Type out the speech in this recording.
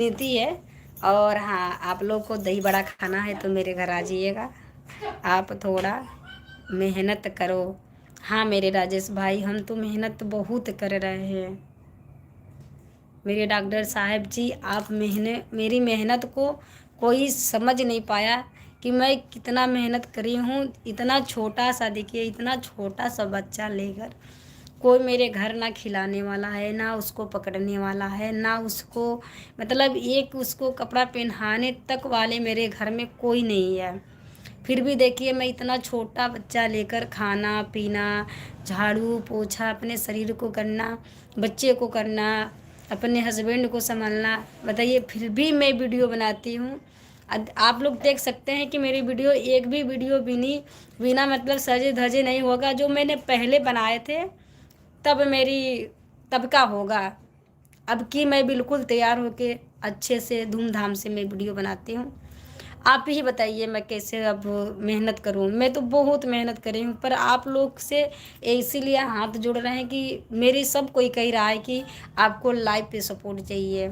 नीति है। और हाँ, आप लोग को दही बड़ा खाना है तो मेरे घर आ जाइएगा। आप थोड़ा मेहनत करो। हाँ मेरे राजेश भाई, हम तो मेहनत बहुत कर रहे हैं। मेरे डॉक्टर साहब जी, आप मेरी मेहनत को कोई समझ नहीं पाया कि मैं कितना मेहनत करी हूँ। इतना छोटा सा, देखिए इतना छोटा सा बच्चा लेकर कोई मेरे घर ना खिलाने वाला है, ना उसको पकड़ने वाला है, ना उसको मतलब एक उसको कपड़ा पहनाने तक वाले मेरे घर में कोई नहीं है। फिर भी देखिए, मैं इतना छोटा बच्चा लेकर खाना पीना, झाड़ू पोछा, अपने शरीर को करना, बच्चे को करना, अपने हस्बैंड को संभालना, बताइए फिर भी मैं वीडियो बनाती हूँ। आप लोग देख सकते हैं कि मेरी वीडियो, एक भी वीडियो बिना मतलब सजे धजे नहीं होगा। जो मैंने पहले बनाए थे तब मेरी तब का होगा। अब की मैं बिल्कुल तैयार होके अच्छे से धूमधाम से मैं वीडियो बनाती हूँ। आप ही बताइए मैं कैसे अब मेहनत करूँ। मैं तो बहुत मेहनत करी हूँ, पर आप लोग से इसीलिए हाथ जोड़ रहे हैं कि मेरी सब कोई कह रहा है कि आपको लाइव पे सपोर्ट चाहिए।